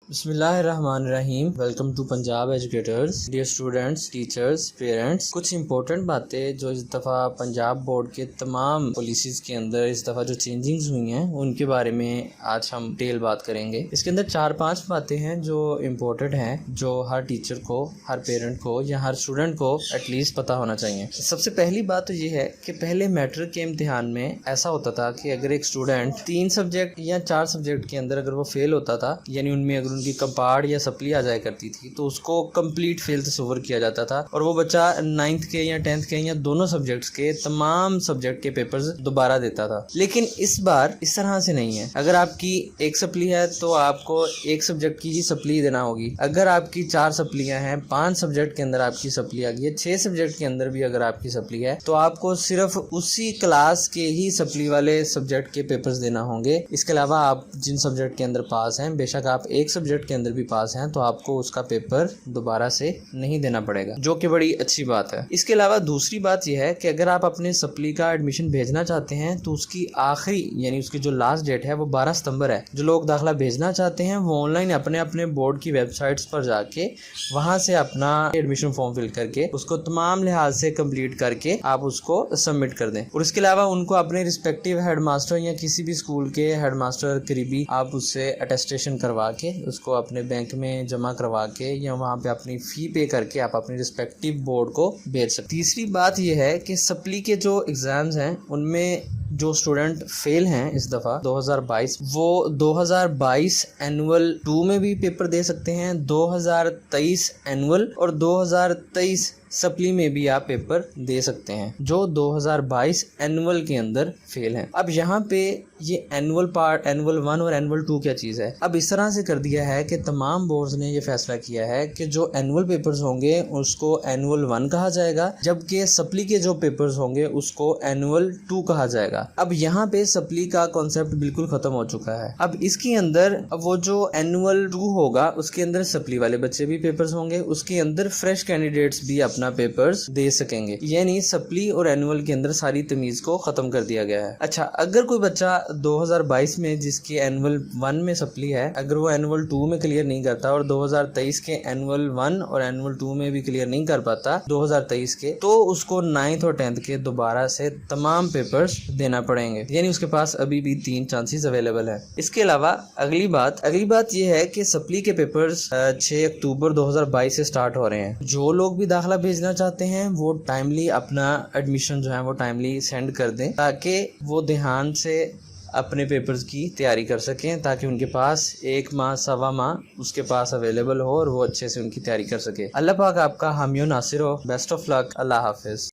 बिस्मिल्लाहिर्रहमानिर्रहीम। Welcome to Punjab educators. Dear students, teachers, parents, कुछ important बातें जो इस दफ़ा पंजाब बोर्ड के तमाम पॉलिसीज़ के अंदर इस दफ़ा जो चेंजिंग्स हुई हैं उनके बारे में आज हम डिटेल बात करेंगे। इसके अंदर 4-5 बातें हैं जो इम्पोर्टेंट हैं, जो हर टीचर को, हर पेरेंट को या हर स्टूडेंट को एटलीस्ट पता होना चाहिए। सबसे पहली बात तो ये है कि पहले मैट्रिक के इम्तिहान में ऐसा होता था कि अगर एक स्टूडेंट 3 सब्जेक्ट या 4 सब्जेक्ट के अंदर अगर वो फेल होता था, यानी उनमें अगर उनकी कंपार्ट या सप्ली आ जाया करती थी, तो उसको कंप्लीट फेल तस्वर किया जाता था और वो बच्चा 9th के या 10th के या दोनों सब्जेक्ट्स के तमाम सब्जेक्ट के पेपर्स दोबारा देता था। लेकिन इस बार इस तरह से नहीं है। अगर आपकी एक सप्ली है तो आपको एक सब्जेक्ट की ही सप्ली देना होगी। अगर आपकी 4 सप्लियां हैं, 5 सब्जेक्ट के अंदर आपकी सप्ली आ गई है, 6 सब्जेक्ट के अंदर भी अगर आपकी सप्ली है, तो आपको सिर्फ उसी क्लास के ही सप्ली वाले सब्जेक्ट के पेपर्स देना होंगे। इसके अलावा आप जिन सब्जेक्ट के अंदर पास हैं, बेशक आप एक सब्जेक्ट के अंदर भी पास हैं, तो आपको उसका पेपर दोबारा से नहीं देना पड़ेगा, जो कि बड़ी अच्छी बात है। इसके अलावा दूसरी बात यह है कि अगर आप अपने सप्ली का एडमिशन भेजना चाहते हैं तो उसकी आखिरी यानी उसकी जो लास्ट डेट है वो 12 सितंबर है। जो लोग दाखिला भेजना चाहते हैं वो ऑनलाइन अपने अपने बोर्ड की वेबसाइट्स पर जाके वहां से अपना एडमिशन फॉर्म फिल करके उसको तमाम लिहाज से कंप्लीट करके आप उसको सबमिट कर दें। और इसके अलावा उनको अपने रिस्पेक्टिव हेडमास्टर या किसी भी स्कूल के हेडमास्टर करीबी आप उससे अटेस्टेशन करवा के उसको अपने बैंक में जमा करवा के या वहाँ पे अपनी फ़ी पे करके आप अपने रिस्पेक्टिव बोर्ड को भेज सकते। तीसरी बात यह है कि सप्ली के जो एग्ज़ाम्स हैं उनमें जो स्टूडेंट फेल हैं इस दफ़ा 2022, वो 2022 एनुअल 2 में भी पेपर दे सकते हैं, 2023 एनुअल और 2023 सप्ली में भी आप पेपर दे सकते हैं जो 2022 एनुअल के अंदर फेल हैं। अब यहाँ पे ये एनुअल पार्ट, एनुअल 1 और एनुअल 2 क्या चीज़ है, अब इस तरह से कर दिया है कि तमाम बोर्ड्स ने ये फैसला किया है कि जो एनुअल पेपर्स होंगे उसको एनुअल 1 कहा जाएगा, जबकि सप्ली के जो पेपर्स होंगे उसको एनुअल 2 कहा जाएगा। अब यहाँ पे सप्ली का कॉन्सेप्ट बिल्कुल खत्म हो चुका है। अब इसके अंदर वो जो एनुअल 2 होगा उसके अंदर सप्ली वाले बच्चे भी पेपर्स होंगे, उसके अंदर फ्रेश कैंडिडेट्स भी अपना पेपर्स दे सकेंगे। यानी सप्ली और एनुअल के अंदर सारी तमीज को खत्म कर दिया गया है। अच्छा, अगर कोई बच्चा 2022 में जिसकी एनुअल 1 में सप्ली है, अगर वो एनुअल 2 में क्लियर नहीं करता और 2023 के एनुअल 1 और एनुअल 2 में भी क्लियर नहीं कर पाता 2023 के, तो उसको 9th और 10th के दोबारा से तमाम पेपर्स देना पड़ेंगे। यानी उसके पास अभी भी 3 चांसेस अवेलेबल है। इसके अलावा अगली बात यह है कि सप्ली के पेपर्स 6 अक्टूबर 2022 से स्टार्ट हो रहे हैं। जो लोग भी दाखिला भेजना चाहते हैं वो टाइमली अपना एडमिशन जो है वो टाइमली सेंड कर दें, ताकि वो ध्यान से अपने पेपर्स की तैयारी कर सकें, ताकि उनके पास 1 माह 1.25 माह उसके पास अवेलेबल हो और वो अच्छे से उनकी तैयारी कर सके। अल्लाह पाक आपका हामियो नासिर हो। Best of luck. Allah Hafiz.